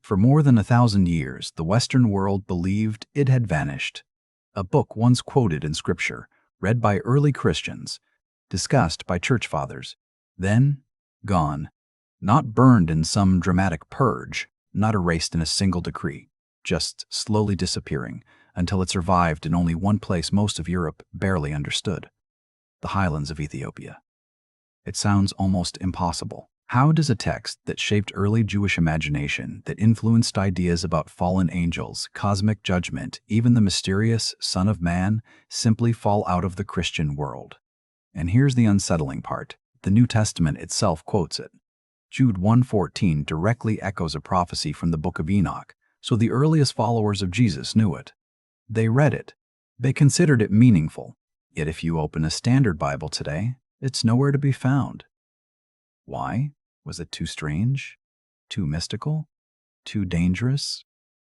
For more than 1,000 years, the Western world believed it had vanished. A book once quoted in Scripture, read by early Christians, discussed by church fathers, then gone. Not burned in some dramatic purge, not erased in a single decree, just slowly disappearing until it survived in only one place most of Europe barely understood: the highlands of Ethiopia. It sounds almost impossible. How does a text that shaped early Jewish imagination, that influenced ideas about fallen angels, cosmic judgment, even the mysterious Son of Man, simply fall out of the Christian world? And here's the unsettling part. The New Testament itself quotes it. Jude 1:14 directly echoes a prophecy from the Book of Enoch, so the earliest followers of Jesus knew it. They read it. They considered it meaningful. Yet if you open a Standard Bible today, it's nowhere to be found. Why? Was it too strange? Too mystical? Too dangerous?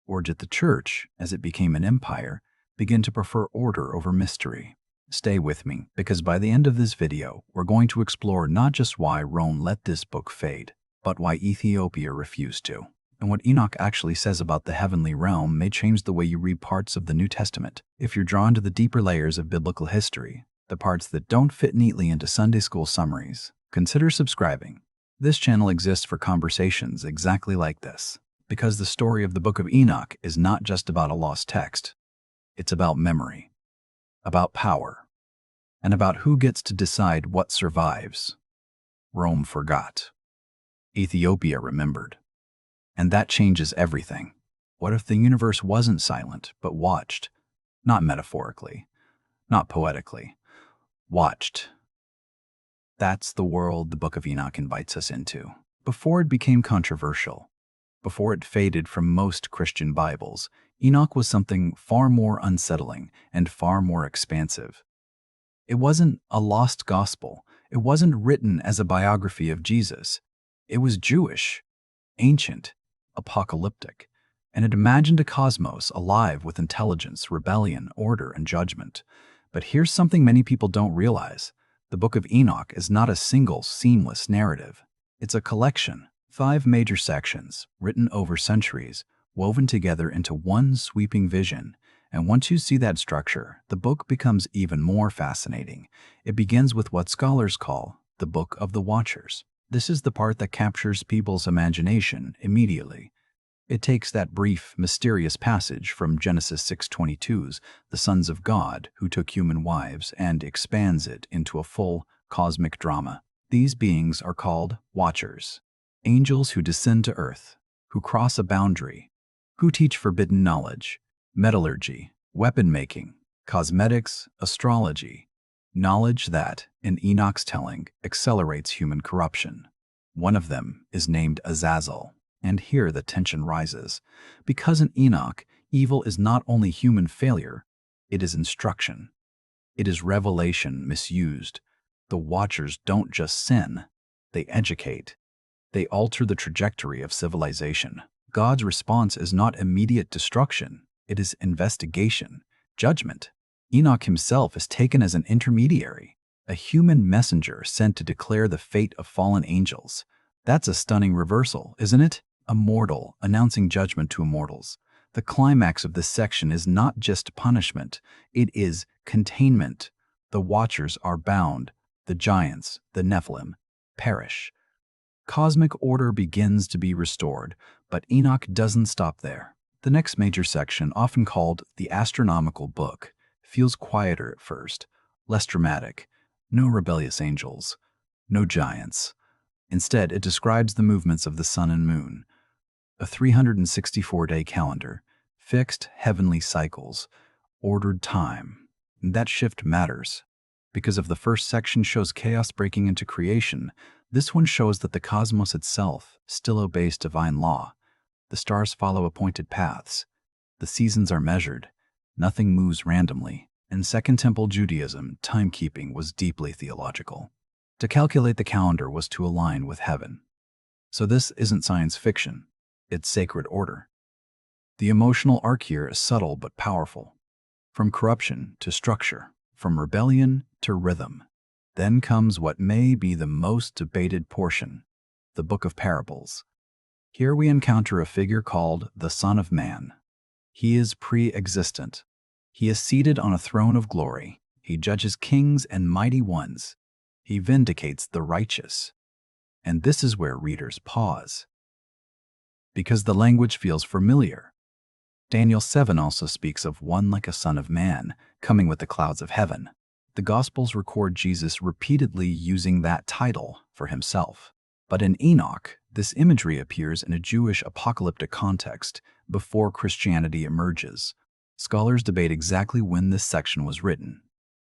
Or did the church, as it became an empire, begin to prefer order over mystery? Stay with me, because by the end of this video, we're going to explore not just why Rome let this book fade, but why Ethiopia refused to. And what Enoch actually says about the heavenly realm may change the way you read parts of the New Testament. If you're drawn to the deeper layers of biblical history, the parts that don't fit neatly into Sunday school summaries, consider subscribing. This channel exists for conversations exactly like this, because the story of the Book of Enoch is not just about a lost text. It's about memory, about power, and about who gets to decide what survives. Rome forgot. Ethiopia remembered. And that changes everything. What if the universe wasn't silent, but watched? Not metaphorically, not poetically. Watched. That's the world the Book of Enoch invites us into. Before it became controversial, before it faded from most Christian Bibles, Enoch was something far more unsettling and far more expansive. It wasn't a lost gospel. It wasn't written as a biography of Jesus. It was Jewish, ancient, apocalyptic, and it imagined a cosmos alive with intelligence, rebellion, order, and judgment. But here's something many people don't realize. The Book of Enoch is not a single, seamless narrative. It's a collection, 5 major sections, written over centuries, woven together into one sweeping vision. And once you see that structure, the book becomes even more fascinating. It begins with what scholars call the Book of the Watchers. This is the part that captures people's imagination immediately. It takes that brief, mysterious passage from Genesis 6:22's the sons of God who took human wives and expands it into a full cosmic drama. These beings are called watchers, angels who descend to earth, who cross a boundary, who teach forbidden knowledge, metallurgy, weapon making, cosmetics, astrology, knowledge that, in Enoch's telling, accelerates human corruption. One of them is named Azazel. And here the tension rises, because in Enoch, evil is not only human failure, it is instruction. It is revelation misused. The watchers don't just sin, they educate. They alter the trajectory of civilization. God's response is not immediate destruction, it is investigation, judgment. Enoch himself is taken as an intermediary, a human messenger sent to declare the fate of fallen angels. That's a stunning reversal, isn't it? A mortal announcing judgment to immortals. The climax of this section is not just punishment, it is containment. The watchers are bound. The giants, the Nephilim, perish. Cosmic order begins to be restored, but Enoch doesn't stop there. The next major section, often called the astronomical book, feels quieter at first, less dramatic. No rebellious angels, no giants. Instead, it describes the movements of the sun and moon, a 364-day calendar, fixed heavenly cycles, ordered time. And that shift matters, because if the first section shows chaos breaking into creation, this one shows that the cosmos itself still obeys divine law. The stars follow appointed paths. The seasons are measured. Nothing moves randomly. In Second Temple Judaism, timekeeping was deeply theological. To calculate the calendar was to align with heaven. So this isn't science fiction. It's sacred order. The emotional arc here is subtle but powerful. From corruption to structure, from rebellion to rhythm. Then comes what may be the most debated portion, the Book of Parables. Here we encounter a figure called the Son of Man. He is pre-existent. He is seated on a throne of glory. He judges kings and mighty ones. He vindicates the righteous. And this is where readers pause, because the language feels familiar. Daniel 7 also speaks of one like a son of man coming with the clouds of heaven. The Gospels record Jesus repeatedly using that title for himself. But in Enoch, this imagery appears in a Jewish apocalyptic context before Christianity emerges. Scholars debate exactly when this section was written.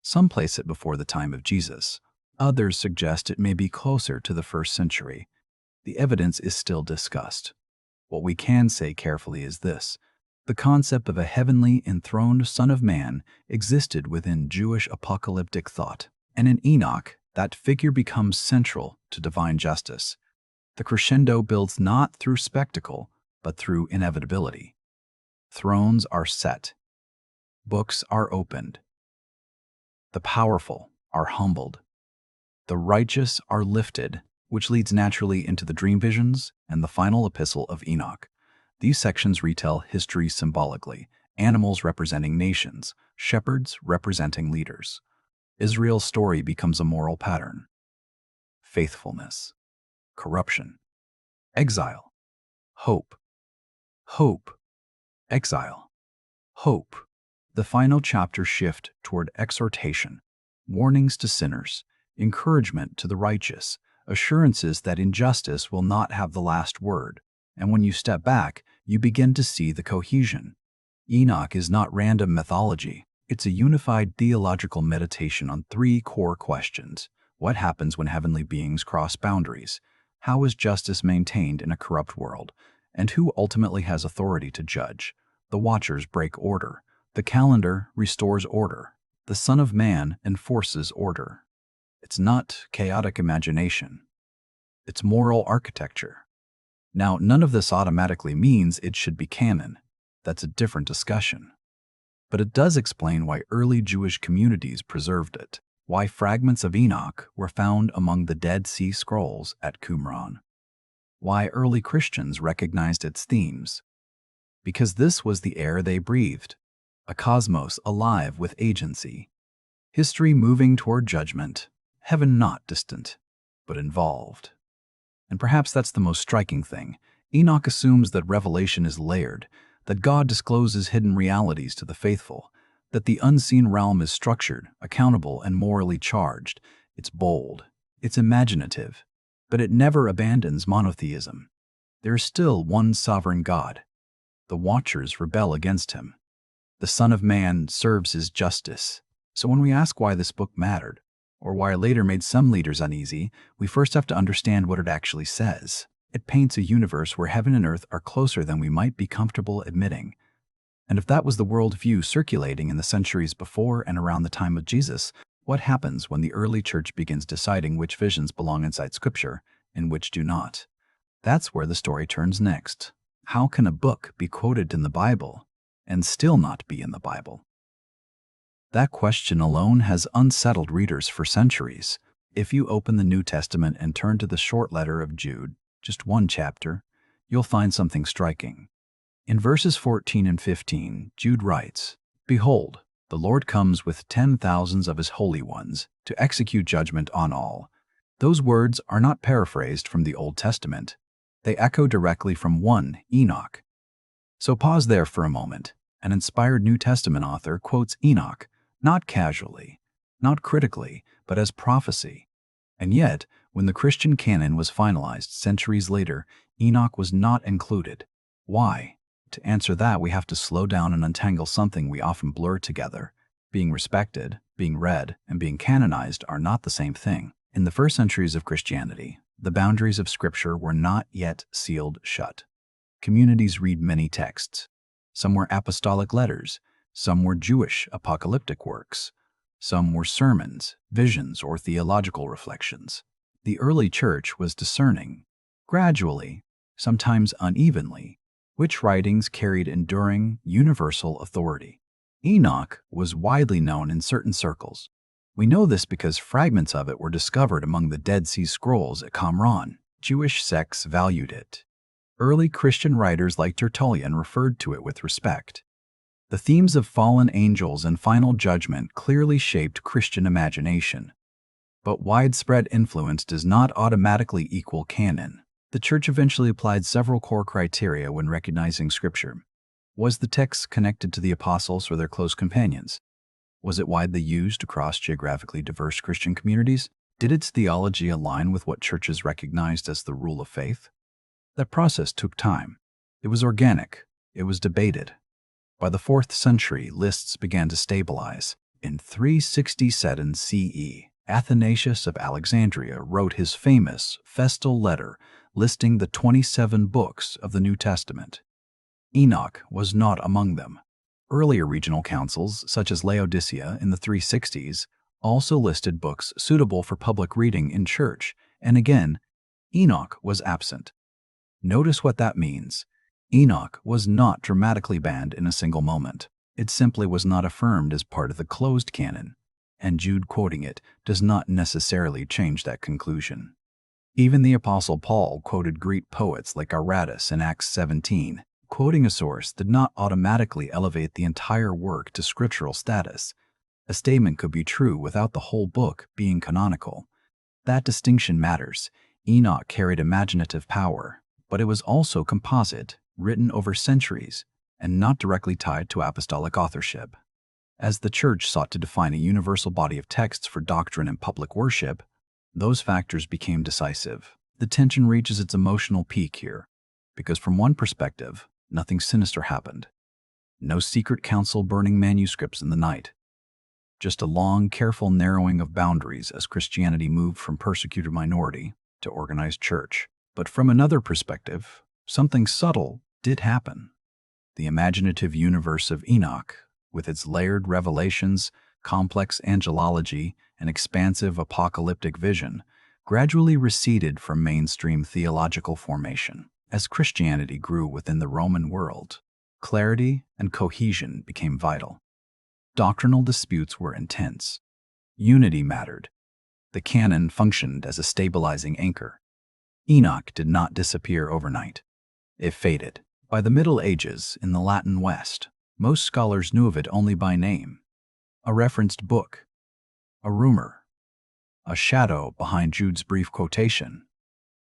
Some place it before the time of Jesus. Others suggest it may be closer to the 1st century. The evidence is still discussed. What we can say carefully is this: the concept of a heavenly enthroned Son of Man existed within Jewish apocalyptic thought, and in Enoch, that figure becomes central to divine justice. The crescendo builds not through spectacle, but through inevitability. Thrones are set. Books are opened. The powerful are humbled. The righteous are lifted, which leads naturally into the dream visions and the final epistle of Enoch. These sections retell history symbolically, animals representing nations, shepherds representing leaders. Israel's story becomes a moral pattern. Faithfulness, corruption, exile, hope, hope, exile, hope. The final chapters shift toward exhortation, warnings to sinners, encouragement to the righteous, assurances that injustice will not have the last word. And when you step back, you begin to see the cohesion. Enoch is not random mythology. It's a unified theological meditation on 3 core questions. What happens when heavenly beings cross boundaries? How is justice maintained in a corrupt world? And who ultimately has authority to judge? The Watchers break order. The calendar restores order. The Son of Man enforces order. It's not chaotic imagination. It's moral architecture. Now, none of this automatically means it should be canon. That's a different discussion. But it does explain why early Jewish communities preserved it, why fragments of Enoch were found among the Dead Sea Scrolls at Qumran, why early Christians recognized its themes. Because this was the air they breathed, a cosmos alive with agency, history moving toward judgment, heaven not distant, but involved. And perhaps that's the most striking thing. Enoch assumes that revelation is layered, that God discloses hidden realities to the faithful, that the unseen realm is structured, accountable, and morally charged. It's bold, it's imaginative, but it never abandons monotheism. There is still one sovereign God. The Watchers rebel against him. The Son of Man serves his justice. So when we ask why this book mattered, or why it later made some leaders uneasy, we first have to understand what it actually says. It paints a universe where heaven and earth are closer than we might be comfortable admitting. And if that was the worldview circulating in the centuries before and around the time of Jesus, what happens when the early church begins deciding which visions belong inside Scripture and which do not? That's where the story turns next. How can a book be quoted in the Bible and still not be in the Bible? That question alone has unsettled readers for centuries. If you open the New Testament and turn to the short letter of Jude, just one chapter, you'll find something striking. In verses 14 and 15, Jude writes, "Behold, the Lord comes with 10,000s of his holy ones to execute judgment on all." Those words are not paraphrased from the Old Testament. They echo directly from one Enoch. So pause there for a moment. An inspired New Testament author quotes Enoch, not casually, not critically, but as prophecy. And yet, when the Christian canon was finalized centuries later, Enoch was not included. Why? To answer that, we have to slow down and untangle something we often blur together. Being respected, being read, and being canonized are not the same thing. In the first centuries of Christianity, the boundaries of Scripture were not yet sealed shut. Communities read many texts. Some were apostolic letters. Some were Jewish apocalyptic works. Some were sermons, visions, or theological reflections. The early church was discerning, gradually, sometimes unevenly, which writings carried enduring, universal authority. Enoch was widely known in certain circles. We know this because fragments of it were discovered among the Dead Sea Scrolls at Qumran. Jewish sects valued it. Early Christian writers like Tertullian referred to it with respect. The themes of fallen angels and final judgment clearly shaped Christian imagination. But widespread influence does not automatically equal canon. The Church eventually applied several core criteria when recognizing Scripture. Was the text connected to the apostles or their close companions? Was it widely used across geographically diverse Christian communities? Did its theology align with what churches recognized as the rule of faith? That process took time. It was organic. It was debated. By the 4th century, lists began to stabilize. In 367 CE, Athanasius of Alexandria wrote his famous Festal Letter listing the 27 books of the New Testament. Enoch was not among them. Earlier regional councils, such as Laodicea in the 360s, also listed books suitable for public reading in church, and again, Enoch was absent. Notice what that means. Enoch was not dramatically banned in a single moment. It simply was not affirmed as part of the closed canon, and Jude quoting it does not necessarily change that conclusion. Even the Apostle Paul quoted Greek poets like Aratus in Acts 17. Quoting a source did not automatically elevate the entire work to scriptural status. A statement could be true without the whole book being canonical. That distinction matters. Enoch carried imaginative power, but it was also composite, written over centuries, and not directly tied to apostolic authorship. As the Church sought to define a universal body of texts for doctrine and public worship, those factors became decisive. The tension reaches its emotional peak here, because from one perspective, nothing sinister happened. No secret council burning manuscripts in the night. Just a long, careful narrowing of boundaries as Christianity moved from persecuted minority to organized church. But from another perspective, something subtle did happen. The imaginative universe of Enoch, with its layered revelations, complex angelology, and expansive apocalyptic vision, gradually receded from mainstream theological formation. As Christianity grew within the Roman world, clarity and cohesion became vital. Doctrinal disputes were intense. Unity mattered. The canon functioned as a stabilizing anchor. Enoch did not disappear overnight. It faded. By the Middle Ages, in the Latin West, most scholars knew of it only by name. A referenced book. A rumor. A shadow behind Jude's brief quotation.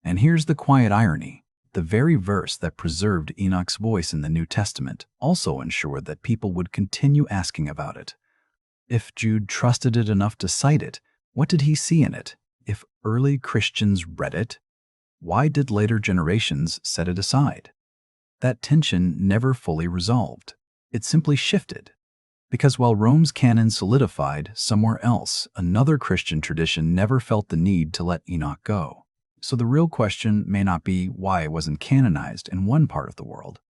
And here's the quiet irony. The very verse that preserved Enoch's voice in the New Testament also ensured that people would continue asking about it. If Jude trusted it enough to cite it, what did he see in it? If early Christians read it, why did later generations set it aside? That tension never fully resolved. It simply shifted. Because while Rome's canon solidified somewhere else, another Christian tradition never felt the need to let Enoch go. So the real question may not be why it wasn't canonized in one part of the world.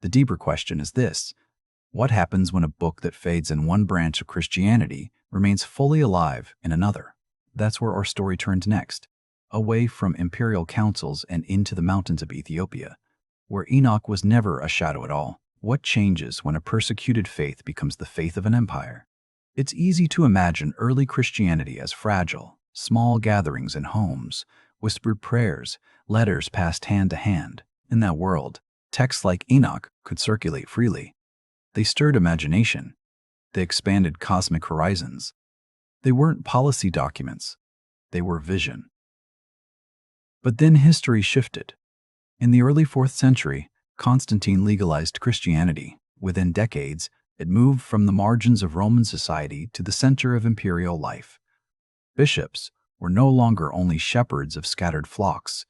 The deeper question is this: what happens when a book that fades in one branch of Christianity remains fully alive in another? That's where our story turns next, away from imperial councils and into the mountains of Ethiopia, where Enoch was never a shadow at all. What changes when a persecuted faith becomes the faith of an empire? It's easy to imagine early Christianity as fragile, small gatherings in homes, whispered prayers, letters passed hand to hand. In that world, texts like Enoch could circulate freely. They stirred imagination. They expanded cosmic horizons. They weren't policy documents. They were vision. But then history shifted. In the early 4th century, Constantine legalized Christianity. Within decades, it moved from the margins of Roman society to the center of imperial life. Bishops were no longer only shepherds of scattered flocks.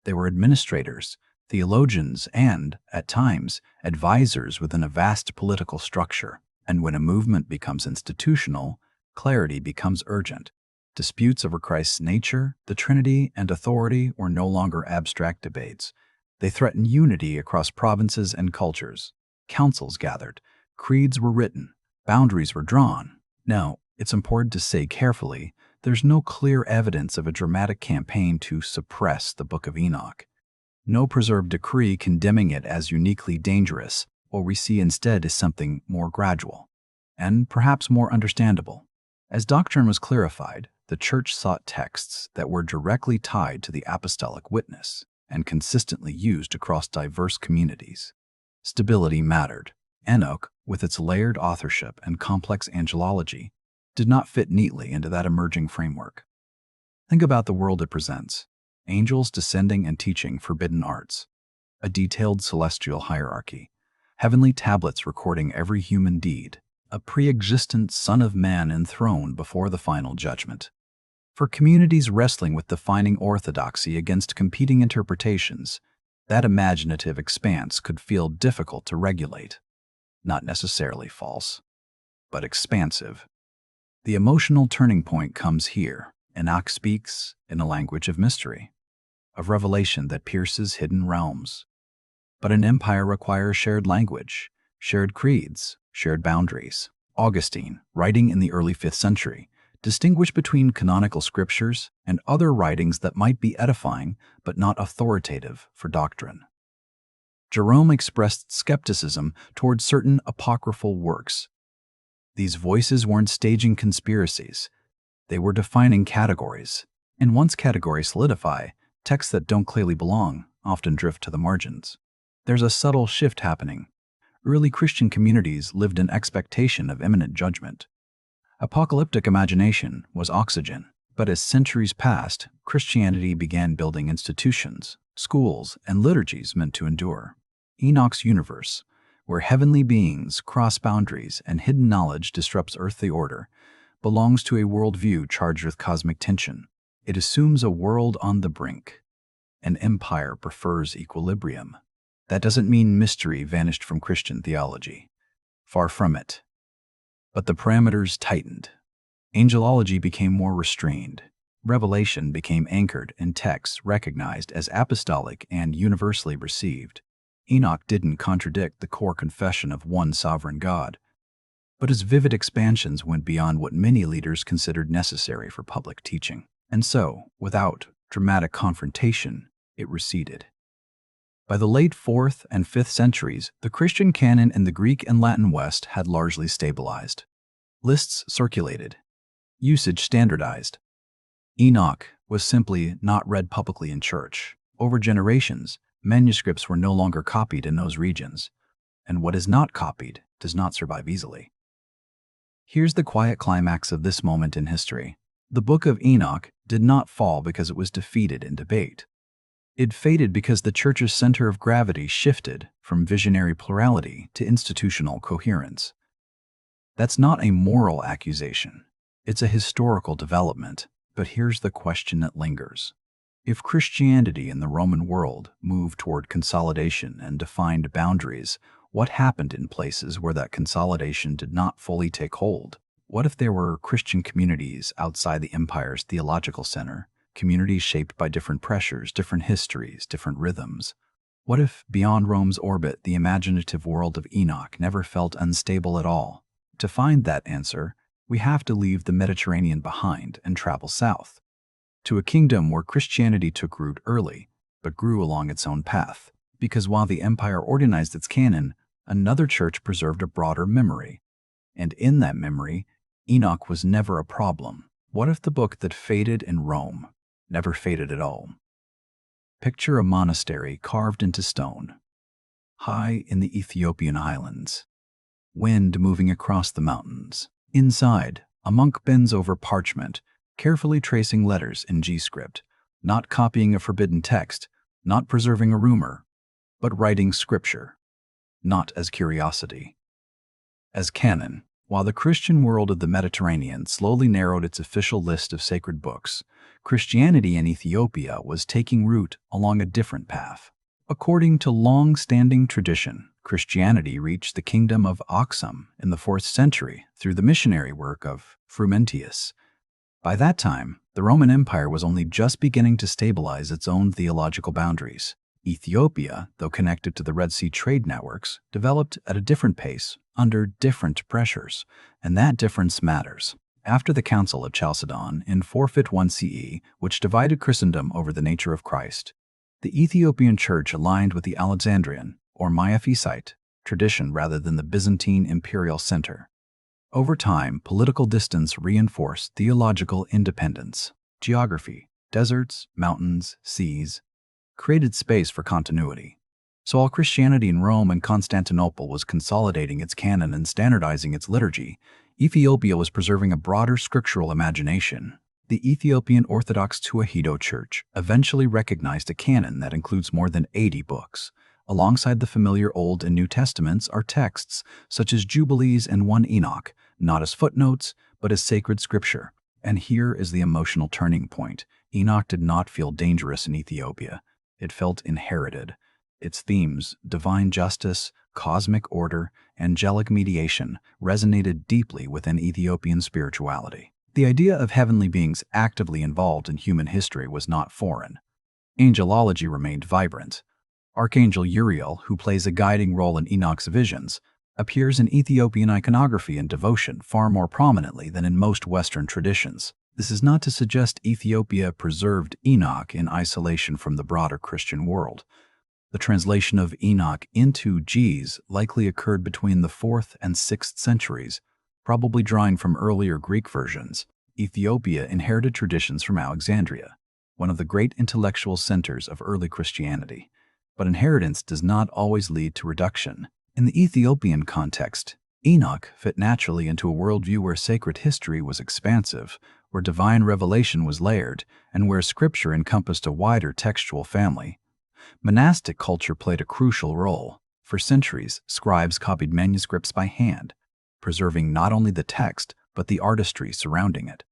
They were administrators, theologians, and, at times, advisors within a vast political structure. And when a movement becomes institutional, clarity becomes urgent. Disputes over Christ's nature, the Trinity, and authority were no longer abstract debates. They threatened unity across provinces and cultures. Councils gathered, creeds were written, boundaries were drawn. Now, it's important to say carefully, there's no clear evidence of a dramatic campaign to suppress the Book of Enoch. No preserved decree condemning it as uniquely dangerous. What we see instead is something more gradual, and perhaps more understandable. As doctrine was clarified, the Church sought texts that were directly tied to the apostolic witness. and consistently used across diverse communities. Stability mattered. Enoch, with its layered authorship and complex angelology, did not fit neatly into that emerging framework. Think about the world it presents: angels descending and teaching forbidden arts, a detailed celestial hierarchy, heavenly tablets recording every human deed, a pre-existent Son of Man enthroned before the final judgment. For communities wrestling with defining orthodoxy against competing interpretations, that imaginative expanse could feel difficult to regulate. Not necessarily false, but expansive. The emotional turning point comes here. Enoch speaks in a language of mystery, of revelation that pierces hidden realms. But an empire requires shared language, shared creeds, shared boundaries. Augustine, writing in the early 5th century, distinguished between canonical scriptures and other writings that might be edifying but not authoritative for doctrine. Jerome expressed skepticism toward certain apocryphal works. These voices weren't staging conspiracies. They were defining categories. And once categories solidify, texts that don't clearly belong often drift to the margins. There's a subtle shift happening. Early Christian communities lived in expectation of imminent judgment. Apocalyptic imagination was oxygen, but as centuries passed, Christianity began building institutions, schools, and liturgies meant to endure. Enoch's universe, where heavenly beings cross boundaries and hidden knowledge disrupts earthly order, belongs to a worldview charged with cosmic tension. It assumes a world on the brink. An empire prefers equilibrium. That doesn't mean mystery vanished from Christian theology. Far from it. But the parameters tightened. Angelology became more restrained. Revelation became anchored in texts recognized as apostolic and universally received. Enoch didn't contradict the core confession of one sovereign God, but his vivid expansions went beyond what many leaders considered necessary for public teaching. And so, without dramatic confrontation, it receded. By the late 4th and 5th centuries, the Christian canon in the Greek and Latin West had largely stabilized. Lists circulated. Usage standardized. Enoch was simply not read publicly in church. Over generations, manuscripts were no longer copied in those regions, and what is not copied does not survive easily. Here's the quiet climax of this moment in history. The Book of Enoch did not fall because it was defeated in debate. It faded because the Church's center of gravity shifted from visionary plurality to institutional coherence. That's not a moral accusation. It's a historical development. But here's the question that lingers. If Christianity in the Roman world moved toward consolidation and defined boundaries, what happened in places where that consolidation did not fully take hold? What if there were Christian communities outside the empire's theological center, communities shaped by different pressures, different histories, different rhythms? What if, beyond Rome's orbit, the imaginative world of Enoch never felt unstable at all? To find that answer, we have to leave the Mediterranean behind and travel south, to a kingdom where Christianity took root early, but grew along its own path. Because while the empire organized its canon, another church preserved a broader memory. And in that memory, Enoch was never a problem. What if the book that faded in Rome never faded at all? Picture a monastery carved into stone, high in the Ethiopian highlands, wind moving across the mountains. Inside, a monk bends over parchment, carefully tracing letters in G-script, not copying a forbidden text, not preserving a rumor, but writing scripture, not as curiosity, as canon. While the Christian world of the Mediterranean slowly narrowed its official list of sacred books, Christianity in Ethiopia was taking root along a different path. According to long-standing tradition, Christianity reached the Kingdom of Aksum in the 4th century through the missionary work of Frumentius. By that time, the Roman Empire was only just beginning to stabilize its own theological boundaries. Ethiopia, though connected to the Red Sea trade networks, developed at a different pace, under different pressures, and that difference matters. After the Council of Chalcedon in 451 CE, which divided Christendom over the nature of Christ, the Ethiopian Church aligned with the Alexandrian, or Miaphysite, tradition rather than the Byzantine imperial center. Over time, political distance reinforced theological independence. Geography, deserts, mountains, seas, created space for continuity. So while Christianity in Rome and Constantinople was consolidating its canon and standardizing its liturgy, Ethiopia was preserving a broader scriptural imagination. The Ethiopian Orthodox Tewahedo Church eventually recognized a canon that includes more than 80 books. Alongside the familiar Old and New Testaments are texts such as Jubilees and 1 Enoch, not as footnotes, but as sacred scripture. And here is the emotional turning point. Enoch did not feel dangerous in Ethiopia. It felt inherited. Its themes, divine justice, cosmic order, angelic mediation, resonated deeply within Ethiopian spirituality. The idea of heavenly beings actively involved in human history was not foreign. Angelology remained vibrant. Archangel Uriel, who plays a guiding role in Enoch's visions, appears in Ethiopian iconography and devotion far more prominently than in most Western traditions. This is not to suggest Ethiopia preserved Enoch in isolation from the broader Christian world. The translation of Enoch into Ge'ez likely occurred between the 4th and 6th centuries, probably drawing from earlier Greek versions. Ethiopia inherited traditions from Alexandria, one of the great intellectual centers of early Christianity. But inheritance does not always lead to reduction. In the Ethiopian context, Enoch fit naturally into a worldview where sacred history was expansive, where divine revelation was layered, and where scripture encompassed a wider textual family. Monastic culture played a crucial role. For centuries, scribes copied manuscripts by hand, preserving not only the text, but the artistry surrounding it.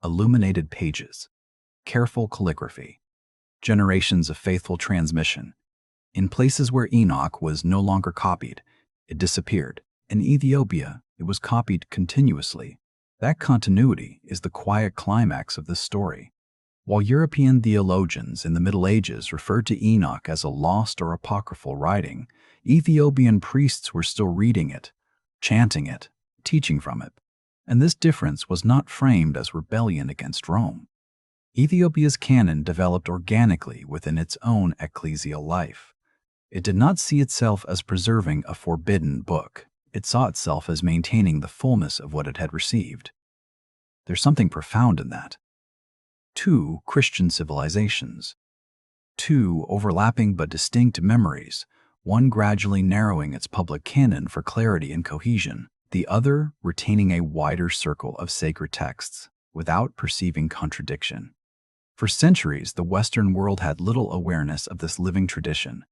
Illuminated pages, careful calligraphy, generations of faithful transmission. In places where Enoch was no longer copied, it disappeared. In Ethiopia, it was copied continuously. That continuity is the quiet climax of this story. While European theologians in the Middle Ages referred to Enoch as a lost or apocryphal writing, Ethiopian priests were still reading it, chanting it, teaching from it. And this difference was not framed as rebellion against Rome. Ethiopia's canon developed organically within its own ecclesial life. It did not see itself as preserving a forbidden book. It saw itself as maintaining the fullness of what it had received. There's something profound in that. 2 Christian civilizations. 2 overlapping but distinct memories, one gradually narrowing its public canon for clarity and cohesion, the other retaining a wider circle of sacred texts without perceiving contradiction. For centuries, the Western world had little awareness of this living tradition.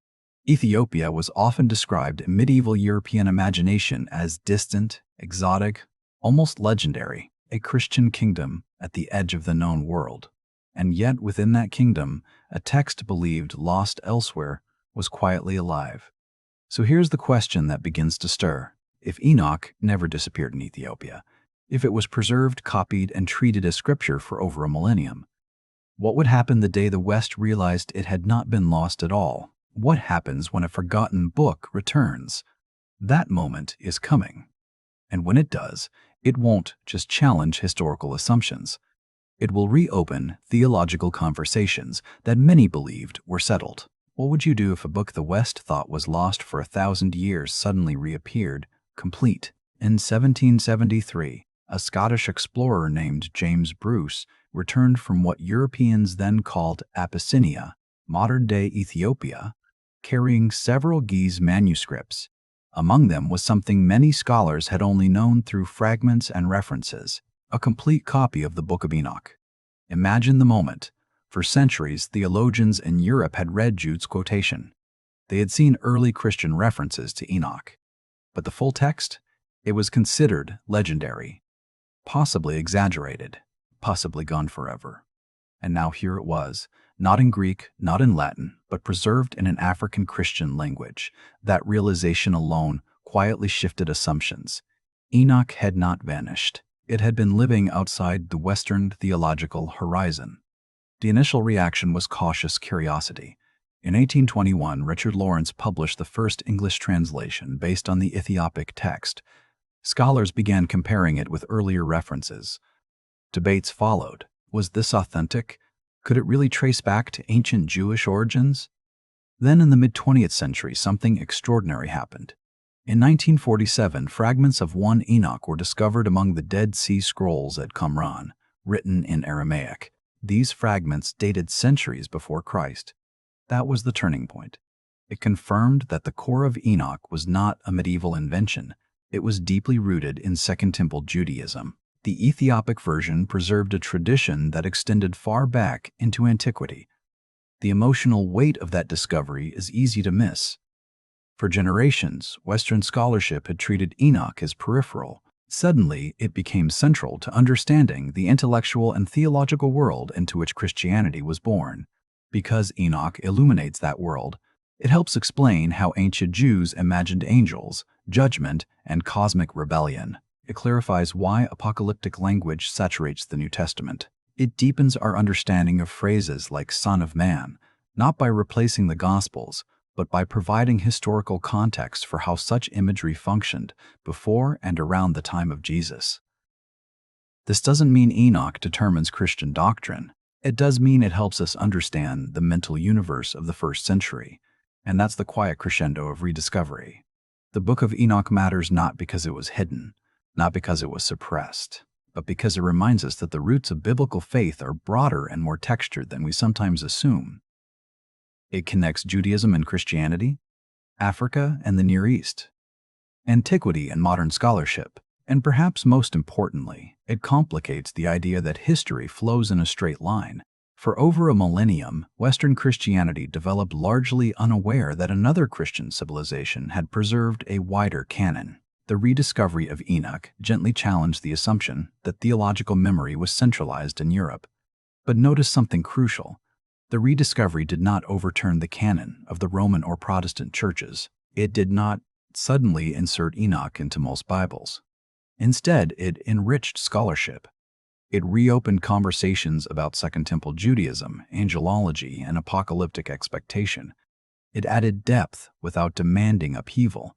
Ethiopia was often described in medieval European imagination as distant, exotic, almost legendary, a Christian kingdom at the edge of the known world. And yet within that kingdom, a text believed lost elsewhere was quietly alive. So here's the question that begins to stir. If Enoch never disappeared in Ethiopia, if it was preserved, copied, and treated as scripture for over a millennium, what would happen the day the West realized it had not been lost at all? What happens when a forgotten book returns? That moment is coming. And when it does, it won't just challenge historical assumptions. It will reopen theological conversations that many believed were settled. What would you do if a book the West thought was lost for 1,000 years suddenly reappeared, complete? In 1773, a Scottish explorer named James Bruce returned from what Europeans then called Abyssinia, modern-day Ethiopia, carrying several Ge'ez manuscripts. Among them was something many scholars had only known through fragments and references, a complete copy of the Book of Enoch. Imagine the moment. For centuries, theologians in Europe had read Jude's quotation. They had seen early Christian references to Enoch. But the full text? It was considered legendary, possibly exaggerated, possibly gone forever. And now here it was, not in Greek, not in Latin, but preserved in an African Christian language. That realization alone quietly shifted assumptions. Enoch had not vanished. It had been living outside the Western theological horizon. The initial reaction was cautious curiosity. In 1821, Richard Lawrence published the first English translation based on the Ethiopic text. Scholars began comparing it with earlier references. Debates followed. Was this authentic? Could it really trace back to ancient Jewish origins? Then in the mid-20th century, something extraordinary happened. In 1947, fragments of 1 Enoch were discovered among the Dead Sea Scrolls at Qumran, written in Aramaic. These fragments dated centuries before Christ. That was the turning point. It confirmed that the core of Enoch was not a medieval invention. It was deeply rooted in Second Temple Judaism. The Ethiopic version preserved a tradition that extended far back into antiquity. The emotional weight of that discovery is easy to miss. For generations, Western scholarship had treated Enoch as peripheral. Suddenly, it became central to understanding the intellectual and theological world into which Christianity was born. Because Enoch illuminates that world, it helps explain how ancient Jews imagined angels, judgment, and cosmic rebellion. It clarifies why apocalyptic language saturates the New Testament. It deepens our understanding of phrases like Son of Man, not by replacing the Gospels, but by providing historical context for how such imagery functioned before and around the time of Jesus. This doesn't mean Enoch determines Christian doctrine. It does mean it helps us understand the mental universe of the first century, and that's the quiet crescendo of rediscovery. The Book of Enoch matters not because it was hidden, not because it was suppressed, but because it reminds us that the roots of biblical faith are broader and more textured than we sometimes assume. It connects Judaism and Christianity, Africa and the Near East, antiquity and modern scholarship, and perhaps most importantly, it complicates the idea that history flows in a straight line. For over a millennium, Western Christianity developed largely unaware that another Christian civilization had preserved a wider canon. The rediscovery of Enoch gently challenged the assumption that theological memory was centralized in Europe. But notice something crucial. The rediscovery did not overturn the canon of the Roman or Protestant churches. It did not suddenly insert Enoch into most Bibles. Instead, it enriched scholarship. It reopened conversations about Second Temple Judaism, angelology, and apocalyptic expectation. It added depth without demanding upheaval.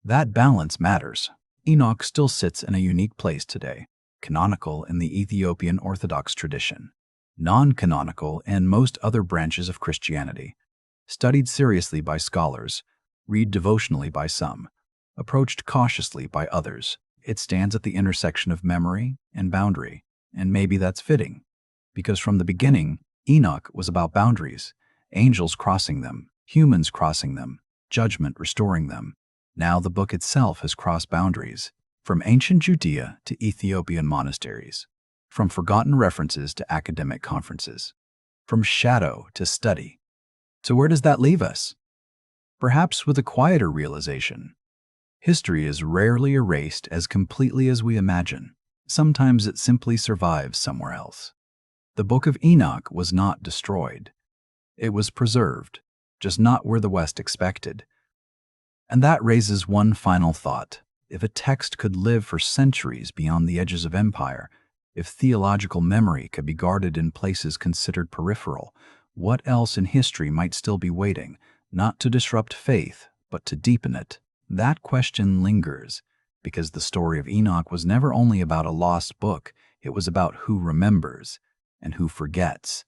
That balance matters. Enoch still sits in a unique place today, canonical in the Ethiopian Orthodox tradition, non-canonical in most other branches of Christianity, studied seriously by scholars, read devotionally by some, approached cautiously by others. It stands at the intersection of memory and boundary, and maybe that's fitting, because from the beginning, Enoch was about boundaries, angels crossing them, humans crossing them, judgment restoring them. Now the book itself has crossed boundaries, from ancient Judea to Ethiopian monasteries, from forgotten references to academic conferences, from shadow to study. So where does that leave us? Perhaps with a quieter realization. History is rarely erased as completely as we imagine. Sometimes it simply survives somewhere else. The Book of Enoch was not destroyed. It was preserved, just not where the West expected. And that raises one final thought. If a text could live for centuries beyond the edges of empire, if theological memory could be guarded in places considered peripheral, what else in history might still be waiting, not to disrupt faith, but to deepen it? That question lingers, because the story of Enoch was never only about a lost book, it was about who remembers and who forgets.